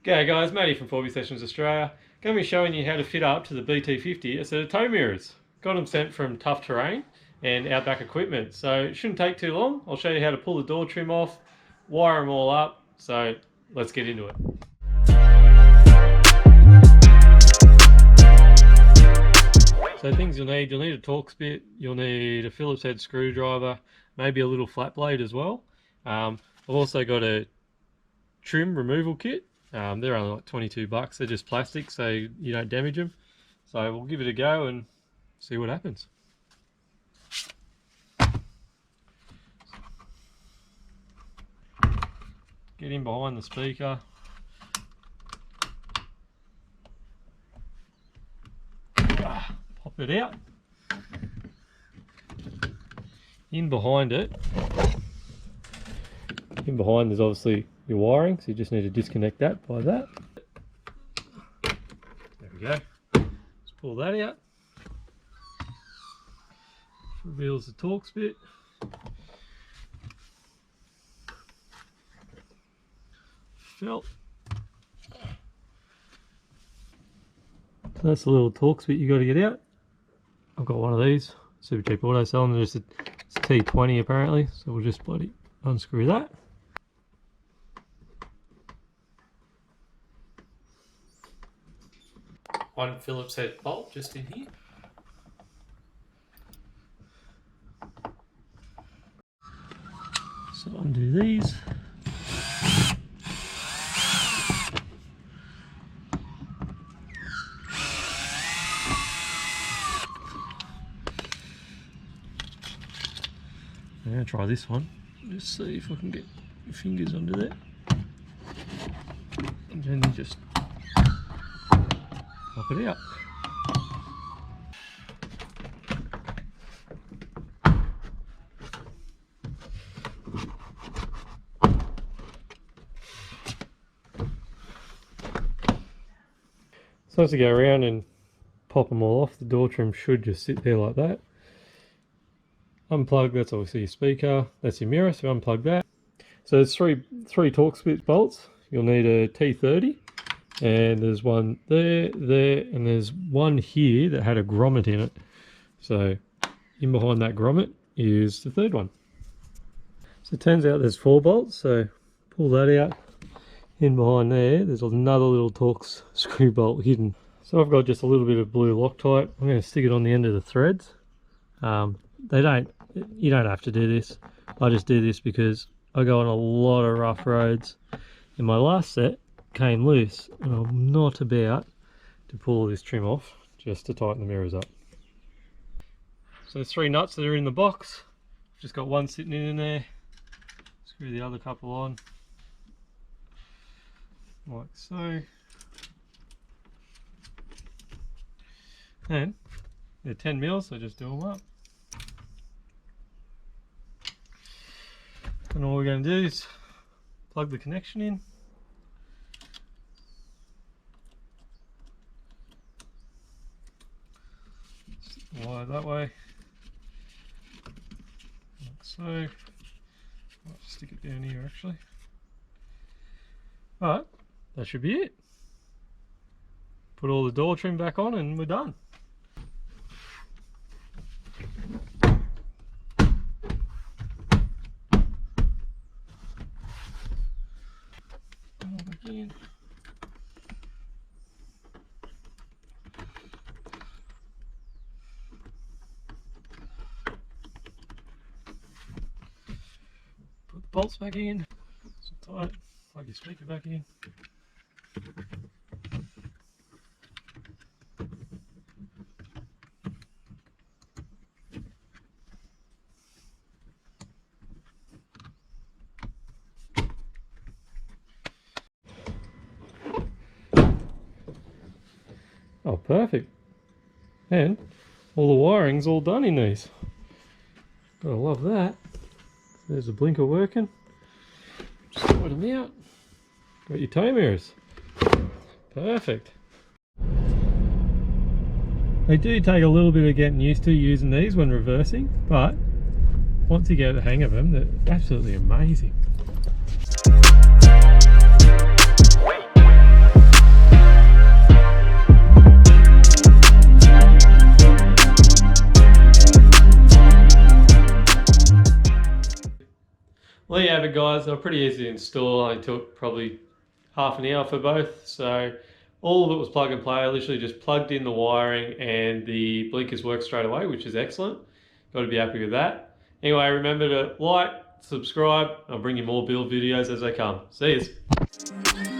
G'day guys, Matty from 4B Sessions Australia. Going to be showing you how to fit up to the BT50 a set of tow mirrors. Got them sent from Tough Terrain and Outback Equipment, so it shouldn't take too long. I'll show you how to pull the door trim off, wire them all up, so let's get into it. So things you'll need a Torx bit, you'll need a Phillips head screwdriver, maybe a little flat blade as well. I've also got a trim removal kit. They're only like 22 bucks. They're just plastic, so you don't damage them. So we'll give it a go and see what happens. Get in behind the speaker. Pop it out. In behind it, there's obviously your wiring, so you just need to disconnect that by that. There we go. Let's pull that out. Reveals the Torx bit. Felt. So that's the little Torx bit you got to get out. I've got one of these, super cheap auto selling. It's T20 apparently, so we'll just bloody unscrew that. One Phillips head bolt just in here. So undo these. I'm going to try this one. Just see if I can get your fingers under there. And then you just pop it out. So as you go around and pop them all off, the door trim should just sit there like that. Unplug, that's obviously your speaker, that's your mirror, so unplug that. So there's three Torx bit bolts. You'll need a T30, and there's one there, and there's one here that had a grommet in it. So in behind that grommet is the third one. So it turns out there's 4 bolts, so pull that out. In behind there's another little Torx screw bolt hidden. So I've got just a little bit of blue Loctite. I'm going to stick it on the end of the threads. You don't have to do this. I just do this because I go on a lot of rough roads. And my last set came loose, and I'm not about to pull this trim off just to tighten the mirrors up. So there's 3 nuts that are in the box. I've just got one sitting in there. Screw the other couple on, like so. And they're 10 mils, so just do them up. And all we're going to do is plug the connection in. Stick the wire that way, like so. Might stick it down here actually. Alright, that should be it. Put all the door trim back on and we're done. Again. Put the bolts back in, so tight, plug your speaker back in. Oh, perfect. And all the wiring's all done in these. Gotta love that. There's the blinker working. Just sort them out. Got your tow mirrors. Perfect. They do take a little bit of getting used to using these when reversing, but once you get the hang of them, they're absolutely amazing. Well, there you have it, guys. They're pretty easy to install. It took probably half an hour for both. So all of it was plug and play. I literally just plugged in the wiring and the blinkers work straight away, which is excellent. Got to be happy with that. Anyway, remember to like, subscribe. I'll bring you more build videos as they come. See you.